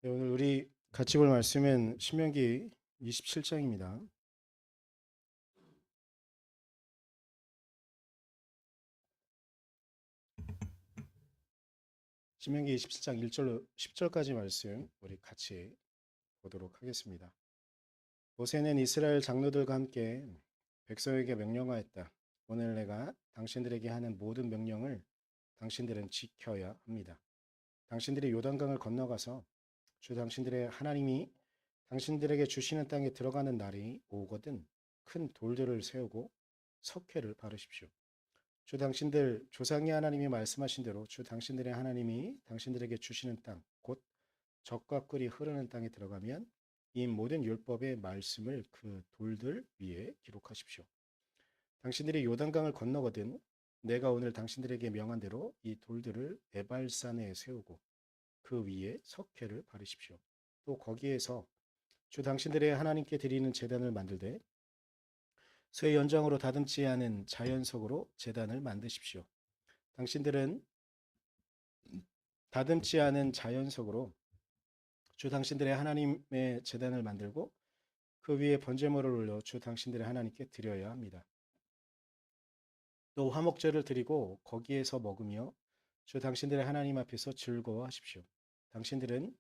네, 오늘 우리 같이 볼 말씀은 신명기 27장입니다. 신명기 27장 1절로 10절까지 말씀 우리 같이 보도록 하겠습니다. 모세는 이스라엘 장로들과 함께 백성에게 명령하였다. 오늘 내가 당신들에게 하는 모든 명령을 당신들은 지켜야 합니다. 당신들이 요단강을 건너가서 주 당신들의 하나님이 당신들에게 주시는 땅에 들어가는 날이 오거든 큰 돌들을 세우고 석회를 바르십시오. 주 당신들 조상의 하나님이 말씀하신 대로 주 당신들의 하나님이 당신들에게 주시는 땅, 곧 젖과 꿀이 흐르는 땅에 들어가면 이 모든 율법의 말씀을 그 돌들 위에 기록하십시오. 당신들이 요단강을 건너거든 내가 오늘 당신들에게 명한 대로 이 돌들을 에발산에 세우고 그 위에 석회를 바르십시오. 또 거기에서 주 당신들의 하나님께 드리는 제단을 만들되 쇠 연장으로 다듬지 않은 자연석으로 제단을 만드십시오. 당신들은 다듬지 않은 자연석으로 주 당신들의 하나님의 제단을 만들고 그 위에 번제물을 올려 주 당신들의 하나님께 드려야 합니다. 또 화목제를 드리고 거기에서 먹으며 주 당신들의 하나님 앞에서 즐거워하십시오. 당신들은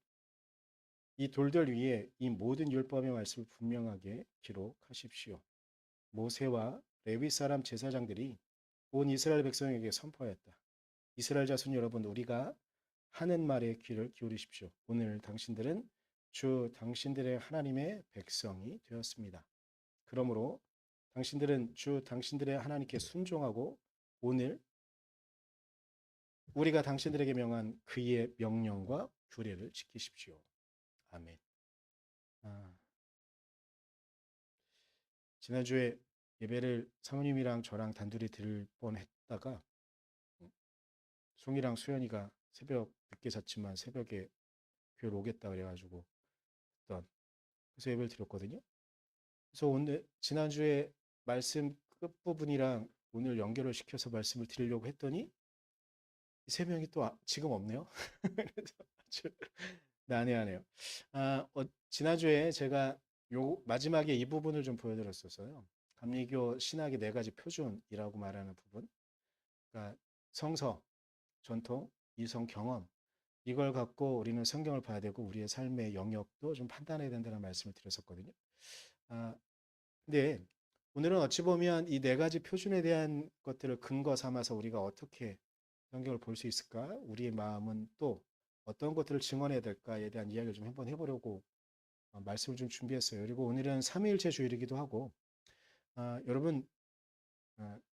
이 돌들 위에 이 모든 율법의 말씀을 분명하게 기록하십시오. 모세와 레위 사람 제사장들이 온 이스라엘 백성에게 선포하였다. 이스라엘 자손 여러분, 우리가 하는 말에 귀를 기울이십시오. 오늘 당신들은 주 당신들의 하나님의 백성이 되었습니다. 그러므로 당신들은 주 당신들의 하나님께 순종하고 오늘 우리가 당신들에게 명한 그의 명령과 규례를 지키십시오. 아멘. 아, 지난주에 예배를 사모님이랑 저랑 단둘이 드릴 뻔했다가 송이랑 수연이가 새벽 늦게 잤지만 새벽에 교회로 오겠다 그래가지고 그래서 예배를 드렸거든요. 그래서 오늘 지난주에 말씀 끝부분이랑 오늘 연결을 시켜서 말씀을 드리려고 했더니 세 명이 또 지금 없네요. 그래서 아주 난해하네요. 지난주에 제가 요 마지막에 이 부분을 좀 보여드렸었어요. 감리교 신학의 네 가지 표준이라고 말하는 부분. 그러니까 성서, 전통, 이성, 경험. 이걸 갖고 우리는 성경을 봐야 되고 우리의 삶의 영역도 좀 판단해야 된다는 말씀을 드렸었거든요. 아, 근데 오늘은 어찌 보면 이 네 가지 표준에 대한 것들을 근거 삼아서 우리가 어떻게 성경을 볼 수 있을까? 우리의 마음은 또 어떤 것들을 증언해야 될까에 대한 이야기를 좀 한번 해보려고 말씀을 좀 준비했어요. 그리고 오늘은 삼위일체 주일이기도 하고 여러분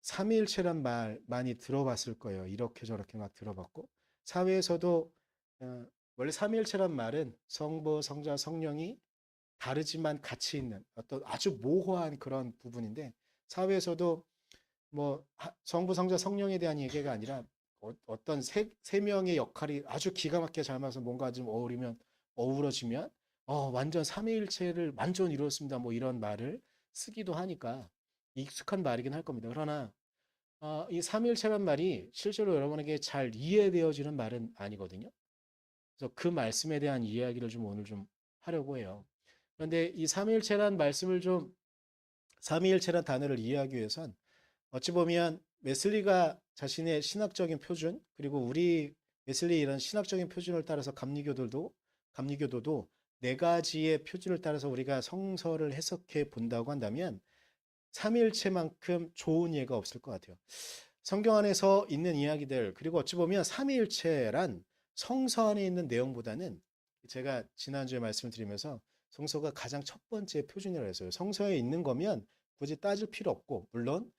삼위일체란 말 많이 들어봤을 거예요. 이렇게 저렇게 막 들어봤고 사회에서도 원래 삼위일체란 말은 성부, 성자, 성령이 다르지만 같이 있는 어떤 아주 모호한 그런 부분인데 사회에서도 뭐 성부, 성자, 성령에 대한 얘기가 아니라 어떤 세 명의 역할이 아주 기가 막히게 잘 맞아서 뭔가 좀 어우러지면 완전 삼위일체를 완전 이루었습니다. 뭐 이런 말을 쓰기도 하니까 익숙한 말이긴 할 겁니다. 그러나 이 삼위일체란 말이 실제로 여러분에게 잘 이해되어지는 말은 아니거든요. 그래서 그 말씀에 대한 이야기를 좀 오늘 좀 하려고 해요. 그런데 이 삼위일체란 말씀을 좀 삼위일체란 단어를 이해하기 위해선 어찌 보면 웨슬리가 자신의 신학적인 표준 그리고 우리 웨슬리 이런 신학적인 표준을 따라서 감리교도도 네 가지의 표준을 따라서 우리가 성서를 해석해 본다고 한다면 삼위일체만큼 좋은 예가 없을 것 같아요. 성경 안에서 있는 이야기들 그리고 어찌 보면 삼위일체란 성서 안에 있는 내용보다는 제가 지난주에 말씀을 드리면서 성서가 가장 첫 번째 표준이라고 했어요. 성서에 있는 거면 굳이 따질 필요 없고 물론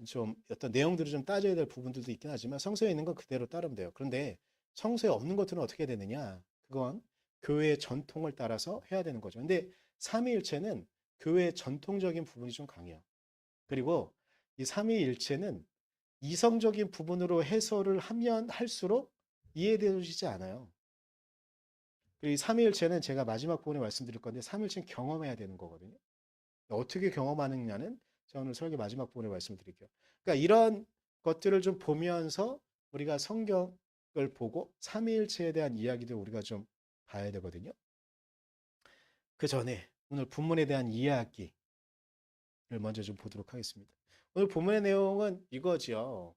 좀 어떤 내용들을 좀 따져야 될 부분들도 있긴 하지만 성서에 있는 건 그대로 따르면 돼요. 그런데 성서에 없는 것들은 어떻게 되느냐? 그건 교회의 전통을 따라서 해야 되는 거죠. 근데 삼위일체는 교회의 전통적인 부분이 좀 강해요. 그리고 이 삼위일체는 이성적인 부분으로 해설을 하면 할수록 이해되어지지 않아요. 그리고 이 삼위일체는 제가 마지막 부분에 말씀드릴 건데 삼위일체는 경험해야 되는 거거든요. 어떻게 경험하느냐는 제가 오늘 설교 마지막 부분에 말씀드릴게요. 그러니까 이런 것들을 좀 보면서 우리가 성경을 보고 삼위일체에 대한 이야기도 우리가 좀 봐야 되거든요. 그 전에 오늘 본문에 대한 이해하기를 먼저 좀 보도록 하겠습니다. 오늘 본문의 내용은 이거죠.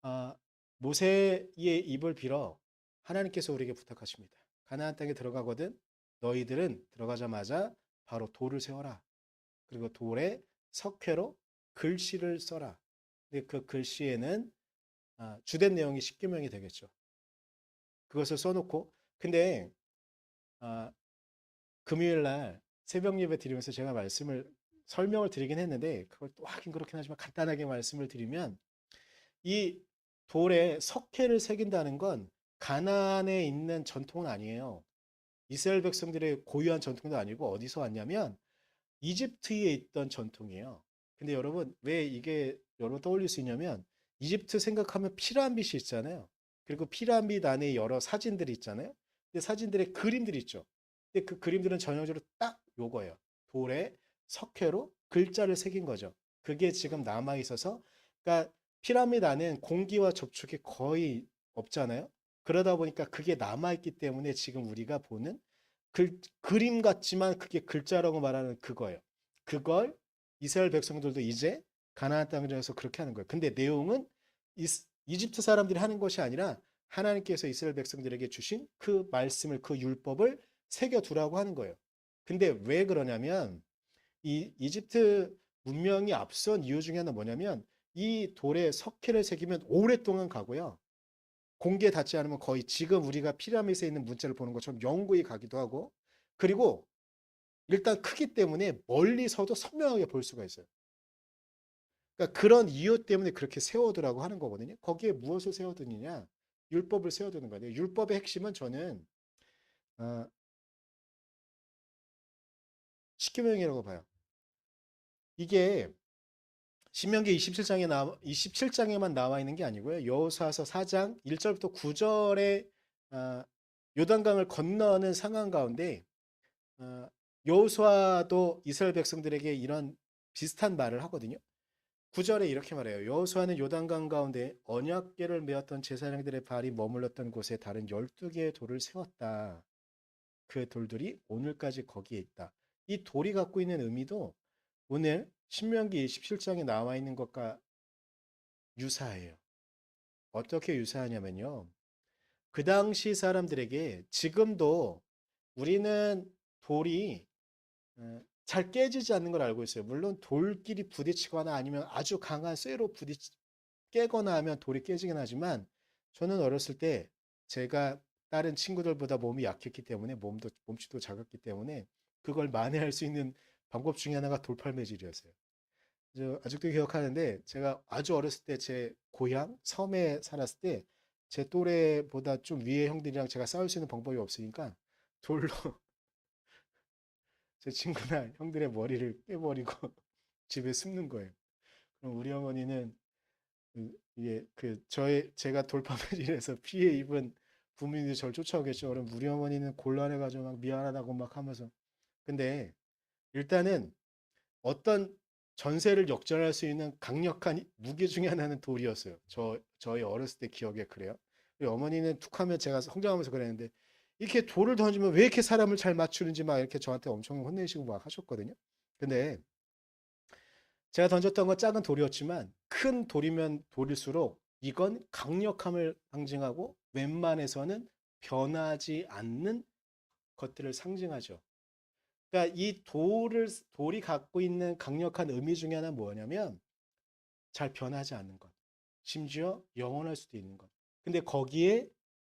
아, 모세의 입을 빌어 하나님께서 우리에게 부탁하십니다. 가나안 땅에 들어가거든 너희들은 들어가자마자 바로 돌을 세워라. 그리고 돌에 석회로 글씨를 써라. 근데 그 글씨에는 주된 내용이 십계명이 되겠죠. 그것을 써놓고 근데 아, 금요일 날 새벽 예배 드리면서 제가 설명을 드리긴 했는데 그걸 또 하긴 그렇긴 하지만 간단하게 말씀을 드리면 이 돌에 석회를 새긴다는 건 가나안에 있는 전통은 아니에요. 이스라엘 백성들의 고유한 전통도 아니고 어디서 왔냐면 이집트에 있던 전통이에요. 근데 여러분 왜 이게 여러분 떠올릴 수 있냐면 이집트 생각하면 피라밋이 있잖아요. 그리고 피라밋 안에 여러 사진들이 있잖아요. 근데 사진들의 그림들이 있죠. 근데 그 그림들은 전형적으로 딱 요거예요. 돌에 석회로 글자를 새긴 거죠. 그게 지금 남아 있어서 그러니까 피라밋 안에는 공기와 접촉이 거의 없잖아요. 그러다 보니까 그게 남아 있기 때문에 지금 우리가 보는 그림 같지만 그게 글자라고 말하는 그거예요. 그걸 이스라엘 백성들도 이제 가나안 땅에서 그렇게 하는 거예요. 근데 내용은 이집트 사람들이 하는 것이 아니라 하나님께서 이스라엘 백성들에게 주신 그 말씀을 그 율법을 새겨두라고 하는 거예요. 근데 왜 그러냐면 이 이집트 문명이 앞선 이유 중에 하나 뭐냐면 이 돌에 석회를 새기면 오랫동안 가고요. 공기에 닿지 않으면 거의 지금 우리가 피라미드에 있는 문자를 보는 것처럼 영구히 가기도 하고 그리고 일단 크기 때문에 멀리서도 선명하게 볼 수가 있어요. 그러니까 그런 이유 때문에 그렇게 세워두라고 하는 거거든요. 거기에 무엇을 세워두느냐? 율법을 세워두는 거예요. 율법의 핵심은 저는 어, 십계명이라고 봐요. 이게 신명기 27장에만 나와 있는 게 아니고요. 여호수아서 4장 1절부터 9절에 요단강을 건너는 상황 가운데 어, 여호수아도 이스라엘 백성들에게 이런 비슷한 말을 하거든요. 9절에 이렇게 말해요. 여호수아는 요단강 가운데 언약궤를 메었던 제사장들의 발이 머물렀던 곳에 다른 12개의 돌을 세웠다. 그 돌들이 오늘까지 거기에 있다. 이 돌이 갖고 있는 의미도 오늘 신명기 27장에 나와 있는 것과 유사해요. 어떻게 유사하냐면요. 그 당시 사람들에게 지금도 우리는 돌이 잘 깨지지 않는 걸 알고 있어요. 물론 돌끼리 부딪히거나 아니면 아주 강한 쇠로 깨거나 하면 돌이 깨지긴 하지만 저는 어렸을 때 제가 다른 친구들보다 몸이 약했기 때문에 몸집도 작았기 때문에 그걸 만회할 수 있는 방법 중에 하나가 돌팔매질이었어요. 저 아직도 기억하는데 제가 아주 어렸을 때 제 고향 섬에 살았을 때 제 또래보다 좀 위의 형들이랑 제가 싸울 수 있는 방법이 없으니까 돌로 제 친구나 형들의 머리를 깨버리고 집에 숨는 거예요. 그럼 우리 어머니는 이게 제가 돌파매질에서 피해 입은 부모님들이 저를 쫓아오겠죠. 그럼 우리 어머니는 곤란해가지고 막 미안하다고 막 하면서 근데 일단은 어떤 전세를 역전할 수 있는 강력한 무기 중에 하나는 돌이었어요. 저희 어렸을 때 기억에 그래요. 우리 어머니는 툭하면 제가 성장하면서 그랬는데 이렇게 돌을 던지면 왜 이렇게 사람을 잘 맞추는지 막 이렇게 저한테 엄청 혼내시고 막 하셨거든요. 근데 제가 던졌던 건 작은 돌이었지만 큰 돌이면 돌일수록 이건 강력함을 상징하고 웬만해서는 변하지 않는 것들을 상징하죠. 그러니까 돌이 갖고 있는 강력한 의미 중에 하나는 뭐냐면 잘 변하지 않는 것. 심지어 영원할 수도 있는 것. 근데 거기에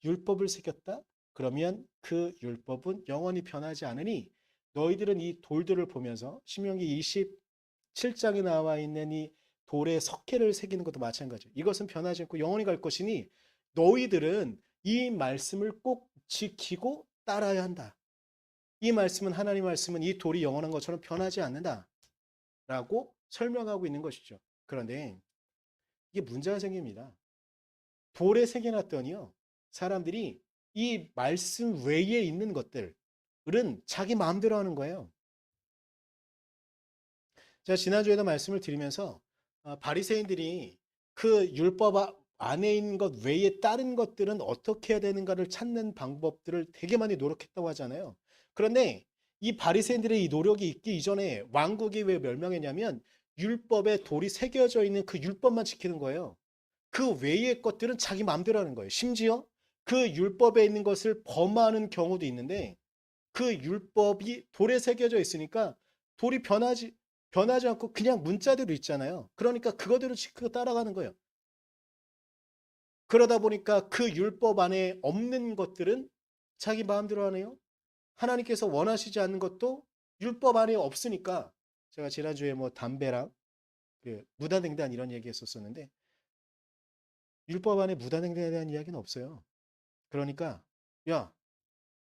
율법을 새겼다? 그러면 그 율법은 영원히 변하지 않으니 너희들은 이 돌들을 보면서 신명기 27장에 나와 있는 이 돌에 석회를 새기는 것도 마찬가지예요. 이것은 변하지 않고 영원히 갈 것이니 너희들은 이 말씀을 꼭 지키고 따라야 한다. 이 말씀은 하나님 말씀은 이 돌이 영원한 것처럼 변하지 않는다. 라고 설명하고 있는 것이죠. 그런데 이게 문제가 생깁니다. 돌에 새겨놨더니요. 사람들이 이 말씀 외에 있는 것들은 자기 마음대로 하는 거예요. 제가 지난주에도 말씀을 드리면서 바리새인들이 그 율법 안에 있는 것 외에 다른 것들은 어떻게 해야 되는가를 찾는 방법들을 되게 많이 노력했다고 하잖아요. 그런데 이 바리새인들의 이 노력이 있기 이전에 왕국이 왜 멸망했냐면 율법에 돌이 새겨져 있는 그 율법만 지키는 거예요. 그 외의 것들은 자기 마음대로 하는 거예요. 심지어 그 율법에 있는 것을 범하는 경우도 있는데 그 율법이 돌에 새겨져 있으니까 돌이 변하지 않고 그냥 문자대로 있잖아요. 그러니까 그거대로 지키고 따라가는 거예요. 그러다 보니까 그 율법 안에 없는 것들은 자기 마음대로 하네요. 하나님께서 원하시지 않는 것도 율법 안에 없으니까 제가 지난주에 뭐 담배랑 그 무단횡단 이런 얘기 했었었는데 율법 안에 무단횡단에 대한 이야기는 없어요. 그러니까 야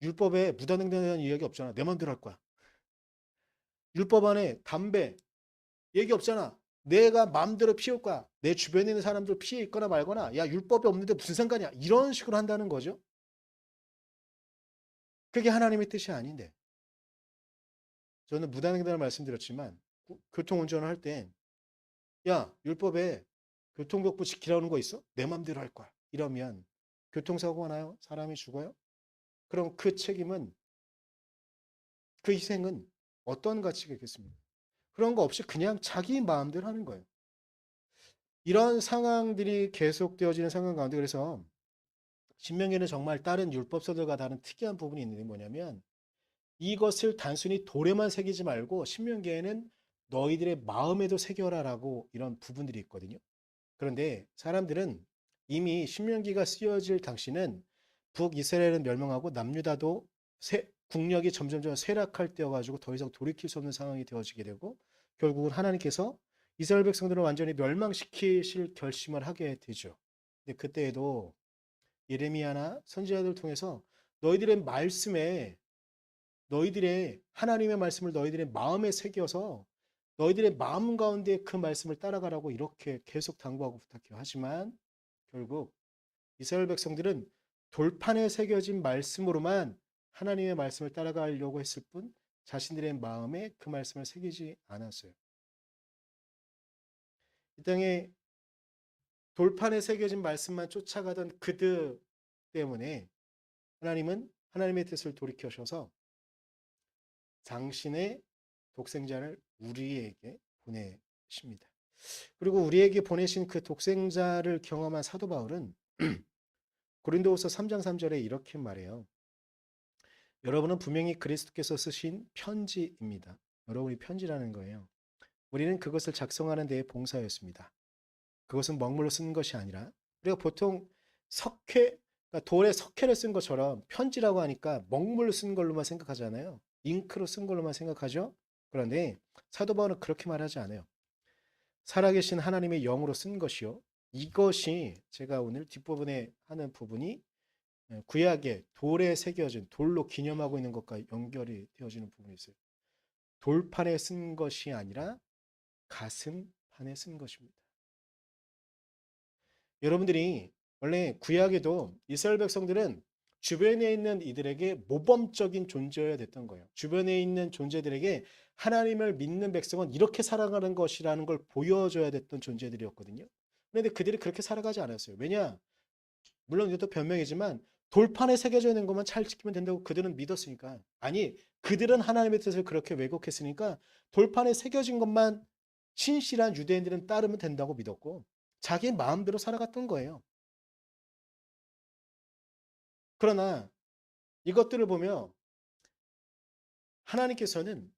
율법에 무단횡단에 대한 이야기 없잖아. 내 마음대로 할 거야. 율법 안에 담배 얘기 없잖아. 내가 마음대로 피울 거야. 내 주변에 있는 사람들 피해 있거나 말거나 야 율법이 없는데 무슨 상관이야. 이런 식으로 한다는 거죠. 그게 하나님의 뜻이 아닌데 저는 무단횡단을 말씀드렸지만 교통운전을 할 때 야 율법에 교통법부 지키라는 거 있어? 내 맘대로 할 거야. 이러면 교통사고가 나요. 사람이 죽어요. 그럼 그 책임은 그 희생은 어떤 가치가 있겠습니까? 그런 거 없이 그냥 자기 마음대로 하는 거예요. 이런 상황들이 계속되어지는 상황 가운데 그래서 신명기는 정말 다른 율법서들과 다른 특이한 부분이 있는 게 뭐냐면 이것을 단순히 돌에만 새기지 말고 신명기에는 너희들의 마음에도 새겨라라고 이런 부분들이 있거든요. 그런데 사람들은 이미 신명기가 쓰여질 당시는 북이스라엘은 멸망하고 남유다도 국력이 점점점 쇠락할 때여가지고 더 이상 돌이킬 수 없는 상황이 되어지게 되고 결국은 하나님께서 이스라엘 백성들을 완전히 멸망시키실 결심을 하게 되죠. 근데 그때에도 예레미야나 선지자들을 통해서 너희들의 말씀에 너희들의 하나님의 말씀을 너희들의 마음에 새겨서 너희들의 마음 가운데 그 말씀을 따라가라고 이렇게 계속 당부하고 부탁해요. 하지만 결국 이스라엘 백성들은 돌판에 새겨진 말씀으로만 하나님의 말씀을 따라가려고 했을 뿐 자신들의 마음에 그 말씀을 새기지 않았어요. 이 땅에 돌판에 새겨진 말씀만 쫓아가던 그들 때문에 하나님은 하나님의 뜻을 돌이켜셔서 당신의 독생자를 우리에게 보내십니다. 그리고 우리에게 보내신 그 독생자를 경험한 사도 바울은 고린도후서 3장 3절에 이렇게 말해요. 여러분은 분명히 그리스도께서 쓰신 편지입니다. 여러분이 편지라는 거예요. 우리는 그것을 작성하는 데에 봉사였습니다. 그것은 먹물로 쓴 것이 아니라 우리가 보통 석회, 그러니까 돌에 석회를 쓴 것처럼 편지라고 하니까 먹물로 쓴 걸로만 생각하잖아요. 잉크로 쓴 걸로만 생각하죠. 그런데 사도 바울은 그렇게 말하지 않아요. 살아계신 하나님의 영으로 쓴 것이요. 이것이 제가 오늘 뒷부분에 하는 부분이 구약의 돌에 새겨진 돌로 기념하고 있는 것과 연결이 되어지는 부분이 있어요. 돌판에 쓴 것이 아니라 가슴판에 쓴 것입니다. 여러분들이 원래 구약에도 이스라엘 백성들은 주변에 있는 이들에게 모범적인 존재여야 됐던 거예요. 주변에 있는 존재들에게 하나님을 믿는 백성은 이렇게 살아가는 것이라는 걸 보여줘야 됐던 존재들이었거든요. 그런데 그들이 그렇게 살아가지 않았어요. 왜냐? 물론 이것도 변명이지만 돌판에 새겨져 있는 것만 잘 지키면 된다고 그들은 믿었으니까. 아니, 그들은 하나님의 뜻을 그렇게 왜곡했으니까 돌판에 새겨진 것만 신실한 유대인들은 따르면 된다고 믿었고 자기 마음대로 살아갔던 거예요. 그러나 이것들을 보며 하나님께서는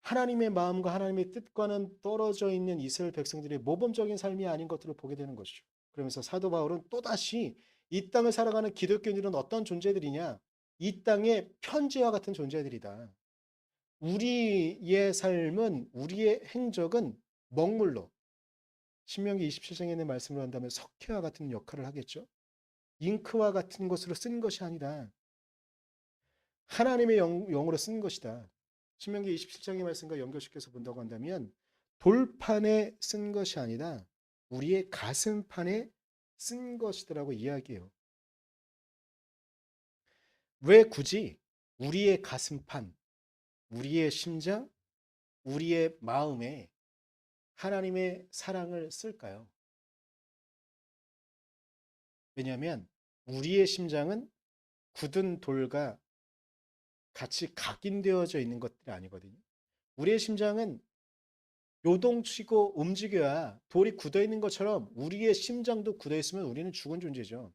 하나님의 마음과 하나님의 뜻과는 떨어져 있는 이스라엘 백성들의 모범적인 삶이 아닌 것들을 보게 되는 것이죠. 그러면서 사도 바울은 또다시 이 땅을 살아가는 기독교인들은 어떤 존재들이냐? 이 땅의 편지와 같은 존재들이다. 우리의 삶은 우리의 행적은 먹물로 신명기 27장에 있는 말씀을 한다면 석회와 같은 역할을 하겠죠. 잉크와 같은 것으로 쓴 것이 아니다. 하나님의 영으로 쓴 것이다. 신명기 27장의 말씀과 연결시켜서 본다고 한다면 돌판에 쓴 것이 아니라 우리의 가슴판에 쓴 것이더라고 이야기해요. 왜 굳이 우리의 가슴판, 우리의 심장, 우리의 마음에 하나님의 사랑을 쓸까요? 왜냐하면 우리의 심장은 굳은 돌과 같이 각인되어져 있는 것들이 아니거든요. 우리의 심장은 요동치고 움직여야 돌이 굳어 있는 것처럼 우리의 심장도 굳어 있으면 우리는 죽은 존재죠.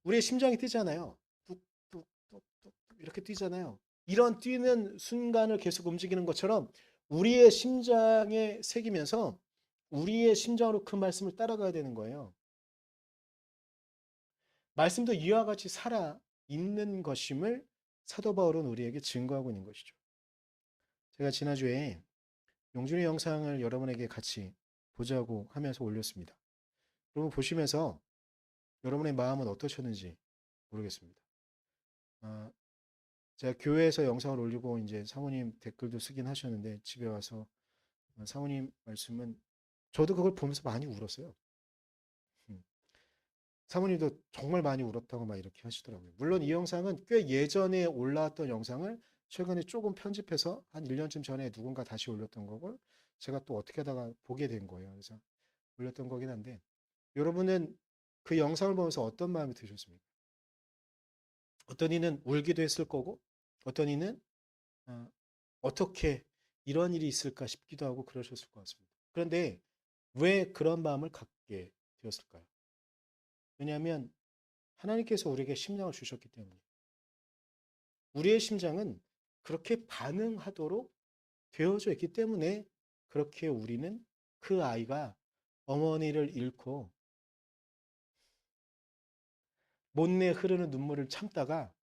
우리의 심장이 뛰잖아요. 뚝뚝뚝뚝 이렇게 뛰잖아요. 이런 뛰는 순간을 계속 움직이는 것처럼 우리의 심장에 새기면서 우리의 심장으로 그 말씀을 따라가야 되는 거예요. 말씀도 이와 같이 살아 있는 것임을 사도 바울은 우리에게 증거하고 있는 것이죠. 제가 지난주에 용준이 영상을 여러분에게 같이 보자고 하면서 올렸습니다. 여러분 보시면서 여러분의 마음은 어떠셨는지 모르겠습니다. 아, 제가 교회에서 영상을 올리고 이제 사모님 댓글도 쓰긴 하셨는데 집에 와서 사모님 말씀은 저도 그걸 보면서 많이 울었어요. 음. 사모님도 정말 많이 울었다고 막 이렇게 하시더라고요. 물론 이 영상은 꽤 예전에 올라왔던 영상을 최근에 조금 편집해서 한 1년쯤 전에 누군가 다시 올렸던 거를 제가 또 어떻게 하다가 보게 된 거예요. 그래서 올렸던 거긴 한데 여러분은 그 영상을 보면서 어떤 마음이 드셨습니까? 어떤 이는 울기도 했을 거고 어떤 이는 어, 어떻게 이런 일이 있을까 싶기도 하고 그러셨을 것 같습니다. 그런데 왜 그런 마음을 갖게 되었을까요? 왜냐하면 하나님께서 우리에게 심장을 주셨기 때문에 우리의 심장은 그렇게 반응하도록 되어져 있기 때문에 그렇게 우리는 그 아이가 어머니를 잃고 못내 흐르는 눈물을 참다가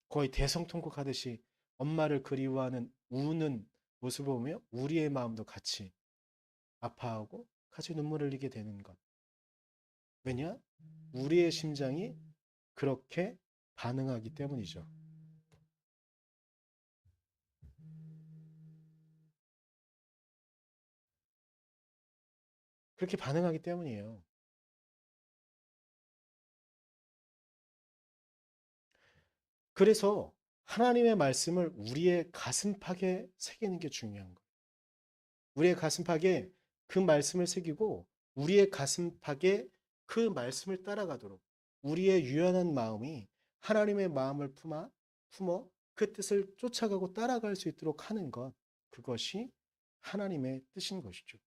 거의 대성통곡하듯이 엄마를 그리워하는 우는 모습을 보며 우리의 마음도 같이 아파하고 같이 눈물을 흘리게 되는 것. 왜냐? 우리의 심장이 그렇게 반응하기 때문이죠. 그렇게 반응하기 때문이에요. 그래서 하나님의 말씀을 우리의 가슴팍에 새기는 게 중요한 거예요. 우리의 가슴팍에 그 말씀을 새기고 우리의 가슴팍에 그 말씀을 따라가도록 우리의 유연한 마음이 하나님의 마음을 품어 그 뜻을 쫓아가고 따라갈 수 있도록 하는 것. 그것이 하나님의 뜻인 것이죠.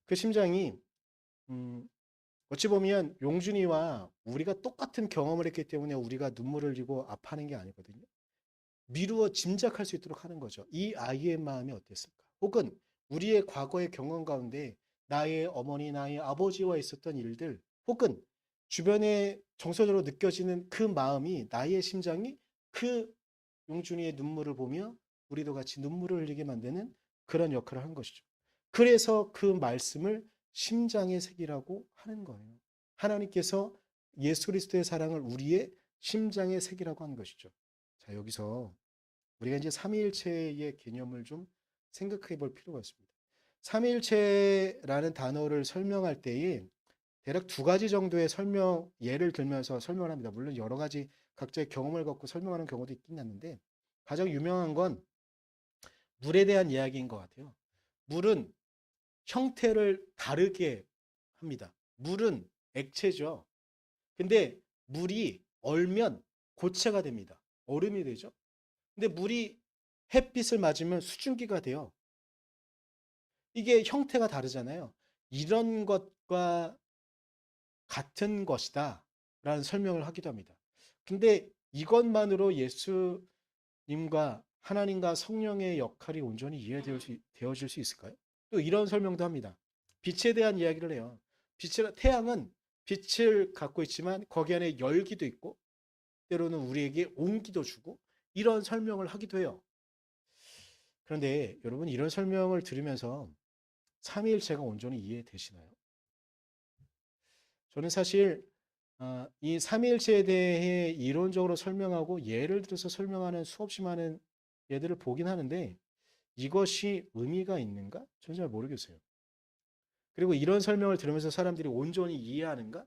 그 심장이 음, 어찌 보면 용준이와 우리가 똑같은 경험을 했기 때문에 우리가 눈물을 흘리고 아파하는 게 아니거든요. 미루어 짐작할 수 있도록 하는 거죠. 이 아이의 마음이 어땠을까? 혹은 우리의 과거의 경험 가운데 나의 어머니, 나의 아버지와 있었던 일들, 혹은 주변에 정서적으로 느껴지는 그 마음이 나의 심장이 그 용준이의 눈물을 보며 우리도 같이 눈물을 흘리게 만드는 그런 역할을 한 것이죠. 그래서 그 말씀을 심장의 색이라고 하는 거예요. 하나님께서 예수 그리스도의 사랑을 우리의 심장의 색이라고 한 것이죠. 자, 여기서 우리가 이제 삼위일체의 개념을 좀 생각해 볼 필요가 있습니다. 삼위일체라는 단어를 설명할 때에 대략 두 가지 정도의 예를 들면서 설명을 합니다. 물론 여러 가지 각자의 경험을 갖고 설명하는 경우도 있긴 한데 가장 유명한 건 물에 대한 이야기인 것 같아요. 물은 형태를 다르게 합니다. 물은 액체죠. 근데 물이 얼면 고체가 됩니다. 얼음이 되죠. 근데 물이 햇빛을 맞으면 수증기가 돼요. 이게 형태가 다르잖아요. 이런 것과 같은 것이다 라는 설명을 하기도 합니다. 근데 이것만으로 예수님과 하나님과 성령의 역할이 온전히 이해되어질 수 있을까요? 또 이런 설명도 합니다. 빛에 대한 이야기를 해요. 태양은 빛을 갖고 있지만 거기 안에 열기도 있고 때로는 우리에게 온기도 주고 이런 설명을 하기도 해요. 그런데 여러분 이런 설명을 들으면서 삼위일체가 온전히 이해되시나요? 저는 사실 이 삼위일체에 대해 이론적으로 설명하고 예를 들어서 설명하는 수없이 많은 예들을 보긴 하는데 이것이 의미가 있는가? 저는 잘 모르겠어요. 그리고 이런 설명을 들으면서 사람들이 온전히 이해하는가?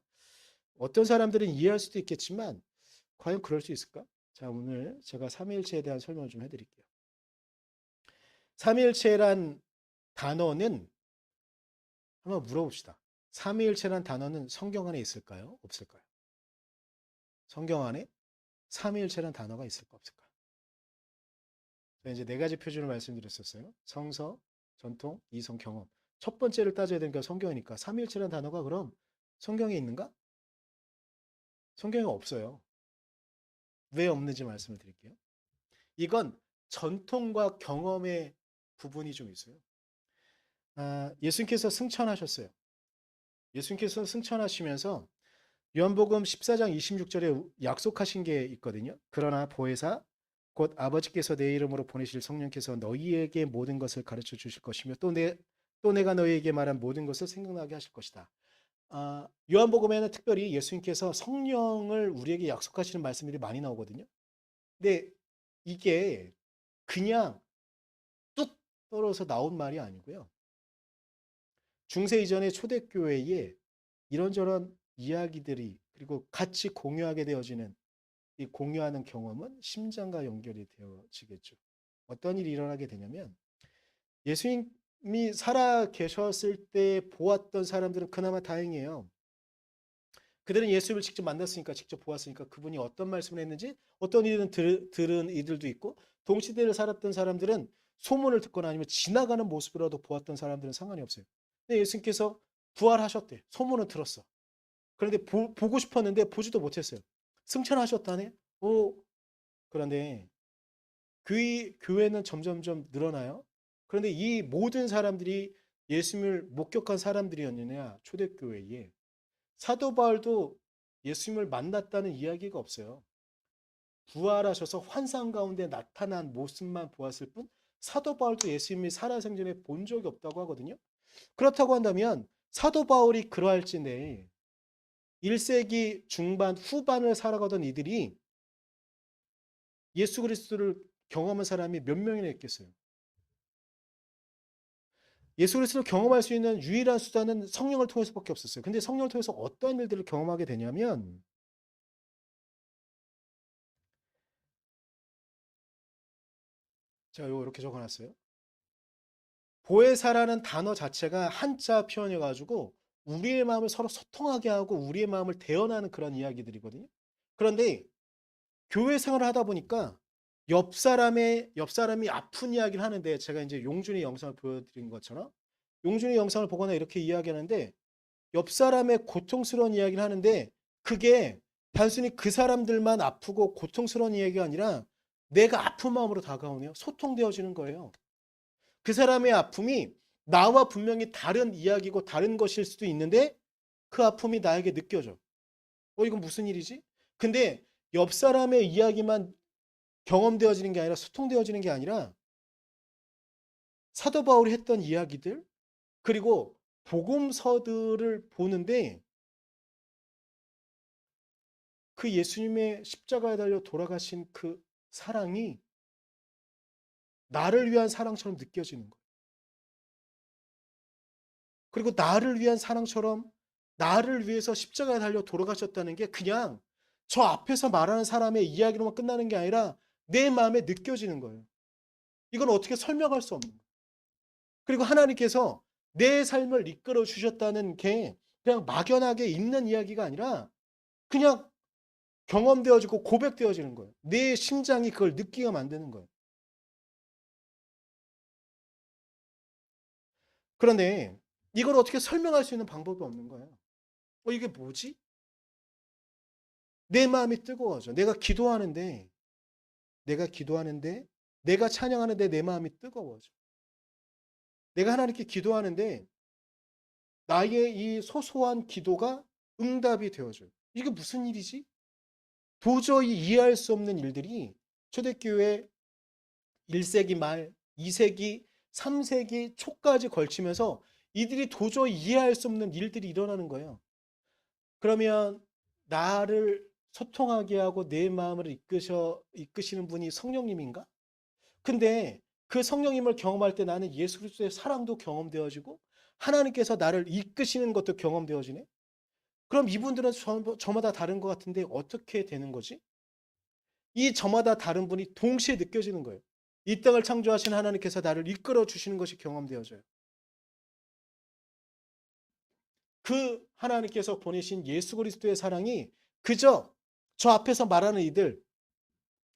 어떤 사람들은 이해할 수도 있겠지만 과연 그럴 수 있을까? 자, 오늘 제가 삼위일체에 대한 설명을 좀 해드릴게요. 삼위일체란 단어는 한번 물어봅시다. 삼위일체란 단어는 성경 안에 있을까요? 없을까요? 성경 안에 삼위일체라는 단어가 있을까 없을까? 제가 이제 네 가지 표준을 말씀드렸었어요. 성서, 전통, 이성, 경험. 첫 번째를 따져야 되는 게 성경이니까 삼위일체라는 단어가 그럼 성경에 있는가? 성경에 없어요. 왜 없는지 말씀을 드릴게요. 이건 전통과 경험의 부분이 좀 있어요. 예수님께서 승천하셨어요. 예수님께서 승천하시면서 요한복음 14장 26절에 약속하신 게 있거든요. 그러나 보혜사 곧 아버지께서 내 이름으로 보내실 성령께서 너희에게 모든 것을 가르쳐 주실 것이며 또 내가 너희에게 말한 모든 것을 생각나게 하실 것이다. 요한복음에는 특별히 예수님께서 성령을 우리에게 약속하시는 말씀들이 많이 나오거든요. 근데 이게 그냥 뚝 떨어서 나온 말이 아니고요. 중세 이전의 초대교회에 이런저런 이야기들이 그리고 같이 공유하게 되어지는 이 공유하는 경험은 심장과 연결이 되어지겠죠. 어떤 일이 일어나게 되냐면 예수님이 살아 계셨을 때 보았던 사람들은 그나마 다행이에요. 그들은 예수님을 직접 만났으니까 직접 보았으니까 그분이 어떤 말씀을 했는지 어떤 일은 들은 이들도 있고 동시대를 살았던 사람들은 소문을 듣거나 아니면 지나가는 모습이라도 보았던 사람들은 상관이 없어요. 근데 예수님께서 부활하셨대. 소문은 들었어. 그런데 보고 싶었는데 보지도 못했어요. 승천하셨다네? 그런데 교회는 점점점 늘어나요. 그런데 이 모든 사람들이 예수님을 목격한 사람들이었느냐? 초대교회에. 사도 바울도 예수님을 만났다는 이야기가 없어요. 부활하셔서 환상 가운데 나타난 모습만 보았을 뿐 사도 바울도 예수님이 살아생전에 본 적이 없다고 하거든요. 그렇다고 한다면 사도 바울이 그러할진데 1세기 중반 후반을 살아가던 이들이 예수 그리스도를 경험한 사람이 몇 명이나 있겠어요. 예수 그리스도를 경험할 수 있는 유일한 수단은 성령을 통해서밖에 없었어요. 근데 성령을 통해서 어떤 일들을 경험하게 되냐면 제가 이렇게 적어놨어요. 보혜사라는 단어 자체가 한자 표현이어가지고 우리의 마음을 서로 소통하게 하고 우리의 마음을 대언하는 그런 이야기들이거든요. 그런데 교회 생활을 하다 보니까 옆 사람이 아픈 이야기를 하는데 제가 이제 용준의 영상을 보여드린 것처럼 용준의 영상을 보거나 이렇게 이야기하는데 옆 사람의 고통스러운 이야기를 하는데 그게 단순히 그 사람들만 아프고 고통스러운 이야기가 아니라 내가 아픈 마음으로 다가오네요. 소통되어지는 거예요. 그 사람의 아픔이 나와 분명히 다른 이야기고 다른 것일 수도 있는데 그 아픔이 나에게 느껴져. 이건 무슨 일이지? 근데 옆 사람의 이야기만 경험되어지는 게 아니라 소통되어지는 게 아니라 사도 바울이 했던 이야기들 그리고 복음서들을 보는데 그 예수님의 십자가에 달려 돌아가신 그 사랑이 나를 위한 사랑처럼 느껴지는 거예요. 그리고 나를 위한 사랑처럼 나를 위해서 십자가에 달려 돌아가셨다는 게 그냥 저 앞에서 말하는 사람의 이야기로만 끝나는 게 아니라 내 마음에 느껴지는 거예요. 이건 어떻게 설명할 수 없는 거예요. 그리고 하나님께서 내 삶을 이끌어 주셨다는 게 그냥 막연하게 있는 이야기가 아니라 그냥 경험되어지고 고백되어지는 거예요. 내 심장이 그걸 느끼게 만드는 거예요. 그런데 이걸 어떻게 설명할 수 있는 방법이 없는 거예요. 이게 뭐지? 내 마음이 뜨거워져. 내가 기도하는데, 내가 찬양하는데 내 마음이 뜨거워져. 내가 하나님께 기도하는데 나의 이 소소한 기도가 응답이 되어져요. 이게 무슨 일이지? 도저히 이해할 수 없는 일들이 초대교회 1세기 말, 2세기, 3세기 초까지 걸치면서 이들이 도저히 이해할 수 없는 일들이 일어나는 거예요. 그러면 나를 소통하게 하고 내 마음을 이끄시는 분이 성령님인가? 근데 그 성령님을 경험할 때 나는 예수 그리스도의 사랑도 경험되어지고 하나님께서 나를 이끄시는 것도 경험되어지네? 그럼 이분들은 저마다 다른 것 같은데 어떻게 되는 거지? 이 저마다 다른 분이 동시에 느껴지는 거예요. 이 땅을 창조하신 하나님께서 나를 이끌어 주시는 것이 경험되어져요. 그 하나님께서 보내신 예수 그리스도의 사랑이 그저 저 앞에서 말하는 이들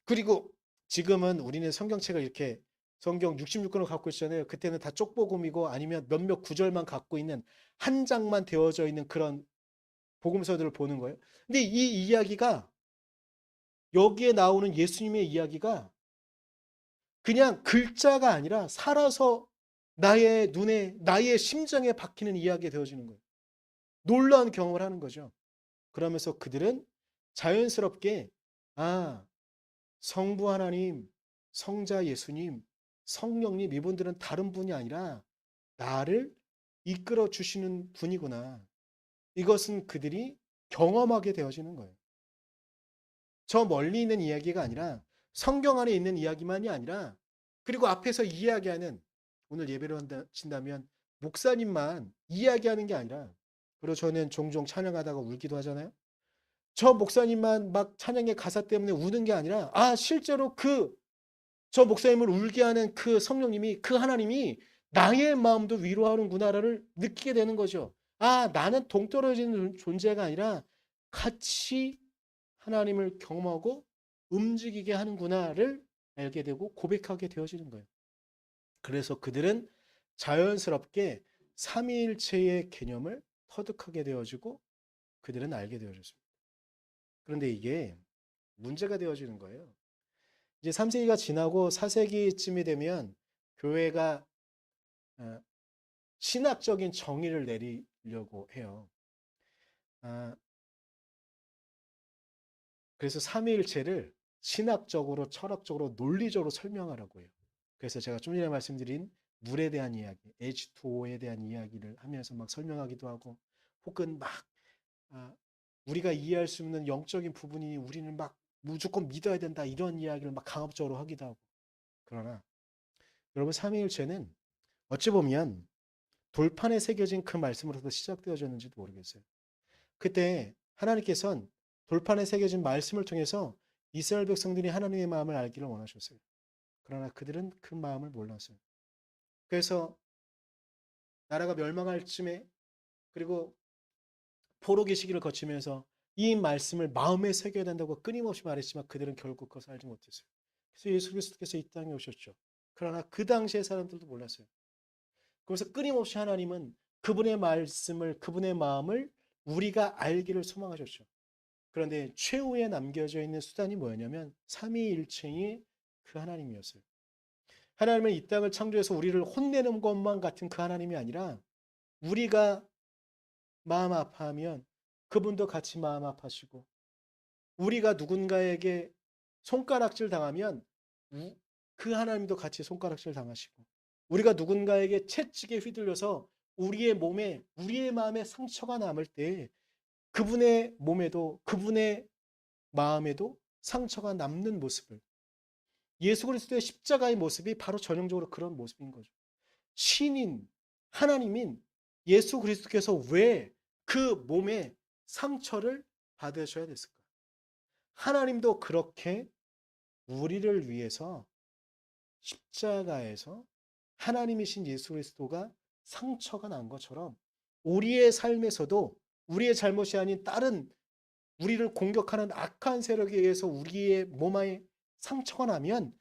그리고 지금은 우리는 성경책을 이렇게 성경 66권을 갖고 있잖아요. 그때는 다 쪽복음이고 아니면 몇몇 구절만 갖고 있는 한 장만 되어져 있는 그런 복음서들을 보는 거예요. 근데 이 이야기가 여기에 나오는 예수님의 이야기가 그냥 글자가 아니라 살아서 나의 눈에 나의 심장에 박히는 이야기가 되어지는 거예요. 놀라운 경험을 하는 거죠. 그러면서 그들은 자연스럽게 아, 성부 하나님, 성자 예수님, 성령님 이분들은 다른 분이 아니라 나를 이끌어 주시는 분이구나. 이것은 그들이 경험하게 되어지는 거예요. 저 멀리 있는 이야기가 아니라 성경 안에 있는 이야기만이 아니라 그리고 앞에서 이야기하는 오늘 예배를 한다면 목사님만 이야기하는 게 아니라 그리고 저는 종종 찬양하다가 울기도 하잖아요. 저 목사님만 막 찬양의 가사 때문에 우는 게 아니라 실제로 저 목사님을 울게 하는 그 성령님이 그 하나님이 나의 마음도 위로하는구나를 느끼게 되는 거죠. 나는 동떨어지는 존재가 아니라 같이 하나님을 경험하고 움직이게 하는구나를 알게 되고 고백하게 되어지는 거예요. 그래서 그들은 자연스럽게 삼위일체의 개념을 터득하게 되어지고 그들은 알게 되어졌습니다. 그런데 이게 문제가 되어지는 거예요. 이제 3세기가 지나고 4세기쯤이 되면 교회가 어, 신학적인 정의를 내리려고 해요. 아, 그래서 삼위일체를 신학적으로, 철학적으로, 논리적으로 설명하라고 해요. 그래서 제가 좀 전에 말씀드린 물에 대한 이야기, H2O에 대한 이야기를 하면서 막 설명하기도 하고, 혹은 막 아, 우리가 이해할 수 없는 영적인 부분이 우리는 막 무조건 믿어야 된다 이런 이야기를 막 강압적으로 하기도 하고. 그러나 여러분 삼위일체는 어찌 보면 돌판에 새겨진 그 말씀으로부터 시작되어졌는지도 모르겠어요. 그때 하나님께서는 돌판에 새겨진 말씀을 통해서 이스라엘 백성들이 하나님의 마음을 알기를 원하셨어요. 그러나 그들은 그 마음을 몰랐어요. 그래서 나라가 멸망할 쯤에 그리고 포로기 시기를 거치면서 이 말씀을 마음에 새겨야 된다고 끊임없이 말했지만 그들은 결국 그것을 알지 못했어요. 그래서 예수 그리스도께서 이 땅에 오셨죠. 그러나 그 당시의 사람들도 몰랐어요. 그래서 끊임없이 하나님은 그분의 말씀을 그분의 마음을 우리가 알기를 소망하셨죠. 그런데 최후에 남겨져 있는 수단이 뭐였냐면 삼위일체의 그 하나님이었어요. 하나님은 이 땅을 창조해서 우리를 혼내는 것만 같은 그 하나님이 아니라 우리가 마음 아파하면 그분도 같이 마음 아파하시고 우리가 누군가에게 손가락질 당하면 그 하나님도 같이 손가락질 당하시고 우리가 누군가에게 채찍에 휘둘려서 우리의 몸에 우리의 마음에 상처가 남을 때 그분의 몸에도 그분의 마음에도 상처가 남는 모습을 예수 그리스도의 십자가의 모습이 바로 전형적으로 그런 모습인 거죠. 신인 하나님인 예수 그리스도께서 왜 그 몸에 상처를 받으셔야 됐을까? 하나님도 그렇게 우리를 위해서 십자가에서 하나님이신 예수 그리스도가 상처가 난 것처럼 우리의 삶에서도 우리의 잘못이 아닌 다른 우리를 공격하는 악한 세력에 의해서 우리의 몸에 상처가 나면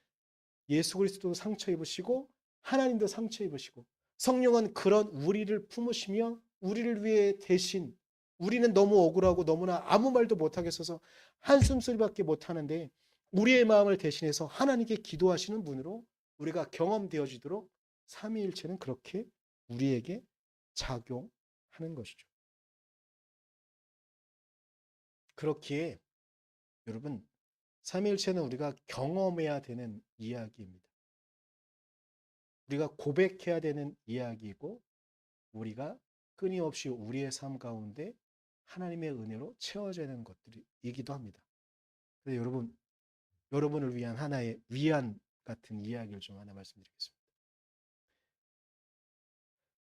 예수 그리스도도 상처 입으시고 하나님도 상처 입으시고 성령은 그런 우리를 품으시며 우리를 위해 대신 우리는 너무 억울하고 너무나 아무 말도 못하겠어서 한숨 소리밖에 못하는데 우리의 마음을 대신해서 하나님께 기도하시는 분으로 우리가 경험되어지도록 삼위일체는 그렇게 우리에게 작용하는 것이죠. 그렇기에 여러분 삼위일체는 우리가 경험해야 되는 이야기입니다. 우리가 고백해야 되는 이야기이고 우리가 끊임없이 우리의 삶 가운데 하나님의 은혜로 채워져야 하는 것들이기도 합니다. 그래서 여러분을 위한 하나의 위안 같은 이야기를 좀 하나 말씀드리겠습니다.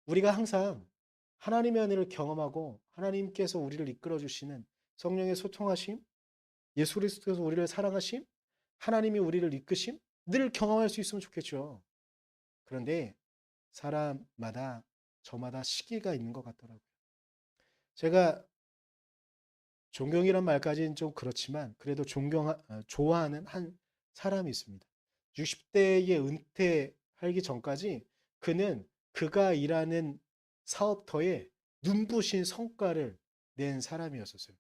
우리가 항상 하나님의 은혜를 경험하고 하나님께서 우리를 이끌어 주시는 성령의 소통하심, 예수 그리스도께서 우리를 사랑하심, 하나님이 우리를 이끄심 늘 경험할 수 있으면 좋겠죠. 그런데 사람마다 저마다 시기가 있는 것 같더라고요. 제가 존경이란 말까지는 좀 그렇지만 그래도 좋아하는 한 사람이 있습니다. 60대에 은퇴하기 전까지 그는 그가 일하는 사업터에 눈부신 성과를 낸 사람이었었어요.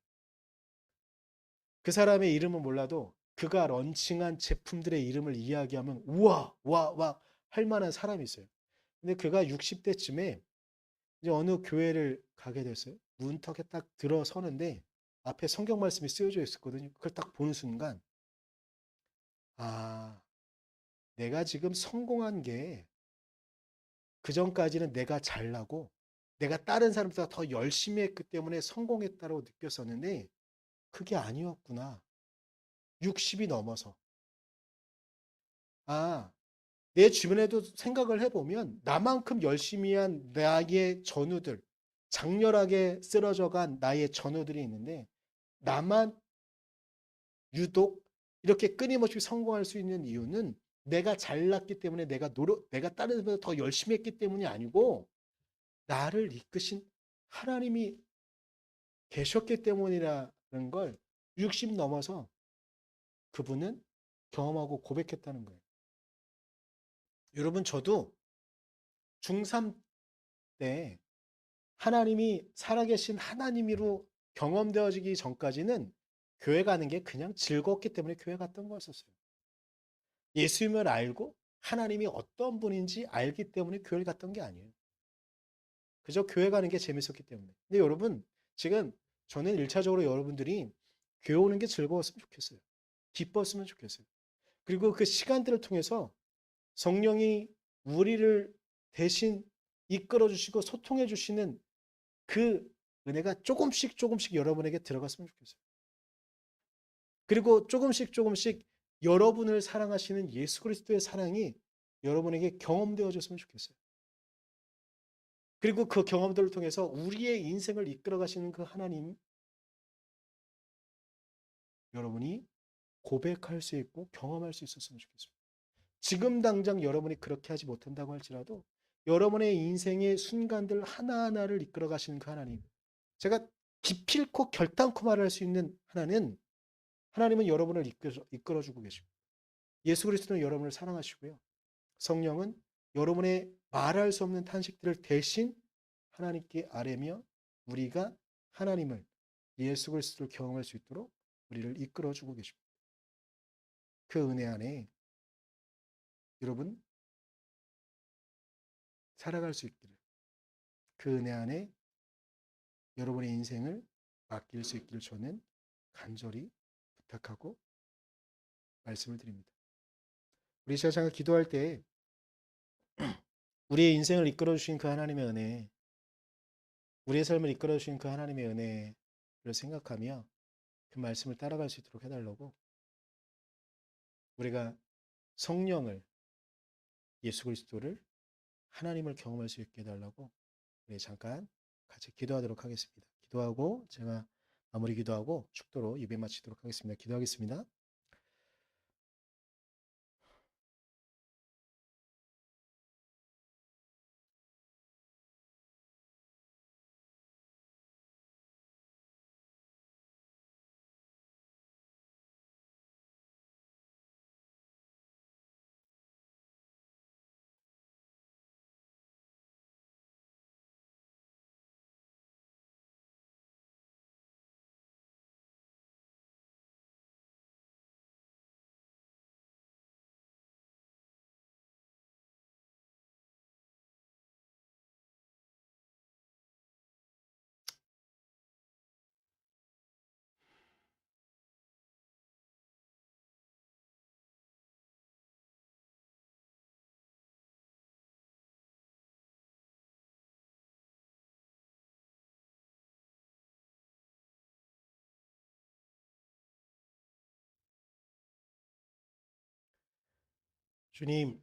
그 사람의 이름은 몰라도 그가 런칭한 제품들의 이름을 이야기하면 우와, 와, 와 할 만한 사람이 있어요. 근데 그가 60대쯤에 이제 어느 교회를 가게 됐어요. 문턱에 딱 들어서는데 앞에 성경 말씀이 쓰여져 있었거든요. 그걸 딱 보는 순간 아, 내가 지금 성공한 게 그전까지는 내가 잘나고 내가 다른 사람보다 더 열심히 했기 때문에 성공했다고 느꼈었는데 그게 아니었구나. 60이 넘어서. 아, 내 주변에도 생각을 해보면 나만큼 열심히 한 나의 전우들, 장렬하게 쓰러져간 나의 전우들이 있는데 나만 유독 이렇게 끊임없이 성공할 수 있는 이유는 내가 잘났기 때문에 내가 다른 사람보다 더 열심히 했기 때문이 아니고 나를 이끄신 하나님이 계셨기 때문이라는 걸 60 넘어서 그분은 경험하고 고백했다는 거예요. 여러분, 저도 중3 때 하나님이 살아계신 하나님으로 경험되어지기 전까지는 교회 가는 게 그냥 즐거웠기 때문에 교회 갔던 거였었어요. 예수님을 알고 하나님이 어떤 분인지 알기 때문에 교회를 갔던 게 아니에요. 그저 교회 가는 게 재밌었기 때문에. 근데 여러분, 지금 저는 1차적으로 여러분들이 교회 오는 게 즐거웠으면 좋겠어요. 기뻤으면 좋겠어요. 그리고 그 시간들을 통해서 성령이 우리를 대신 이끌어 주시고 소통해 주시는 그 은혜가 조금씩 조금씩 여러분에게 들어갔으면 좋겠어요. 그리고 조금씩 조금씩 여러분을 사랑하시는 예수 그리스도의 사랑이 여러분에게 경험되어졌으면 좋겠어요. 그리고 그 경험들을 통해서 우리의 인생을 이끌어 가시는 그 하나님, 여러분이 고백할 수 있고 경험할 수 있었으면 좋겠습니다. 지금 당장 여러분이 그렇게 하지 못한다고 할지라도 여러분의 인생의 순간들 하나하나를 이끌어 가시는 그 하나님. 제가 기필코 결단코 말할 수 있는 하나님은 여러분을 이끌어주고 계십니다. 예수 그리스도는 여러분을 사랑하시고요. 성령은 여러분의 말할 수 없는 탄식들을 대신 하나님께 아뢰며 우리가 하나님을 예수 그리스도를 경험할 수 있도록 우리를 이끌어주고 계십니다. 그 은혜 안에 여러분 살아갈 수 있기를, 그 은혜 안에 여러분의 인생을 맡길 수 있기를 저는 간절히 부탁하고 말씀을 드립니다. 우리 제가 기도할 때 우리의 인생을 이끌어 주신 그 하나님의 은혜, 우리의 삶을 이끌어 주신 그 하나님의 은혜를 생각하며 그 말씀을 따라갈 수 있도록 해달라고, 우리가 성령을, 예수 그리스도를, 하나님을 경험할 수 있게 해달라고 우리 잠깐 같이 기도하도록 하겠습니다. 기도하고 제가 마무리 기도하고 축도로 예배 마치도록 하겠습니다. 기도하겠습니다. 주님,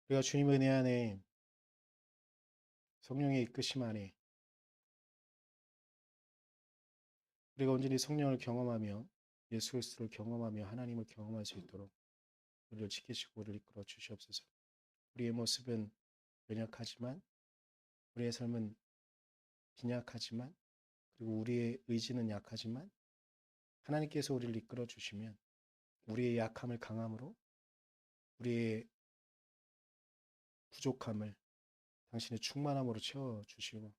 우리가 주님의 은혜 안에, 성령의 이끄심 안에 우리가 온전히 성령을 경험하며 예수 그리스도를 경험하며 하나님을 경험할 수 있도록 우리를 지키시고 우리를 이끌어 주시옵소서. 우리의 모습은 연약하지만, 우리의 삶은 빈약하지만, 그리고 우리의 의지는 약하지만 하나님께서 우리를 이끌어 주시면 우리의 약함을 강함으로, 우리의 부족함을 당신의 충만함으로 채워주시고,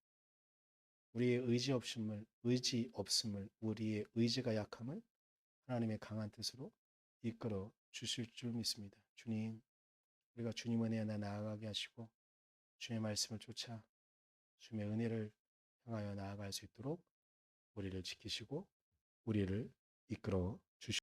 우리의 의지 없음을, 우리의 의지가 약함을 하나님의 강한 뜻으로 이끌어 주실 줄 믿습니다. 주님, 우리가 주님 은혜 안에 나아가게 하시고 주의 말씀을 쫓아 주님의 은혜를 향하여 나아갈 수 있도록 우리를 지키시고 우리를 이끌어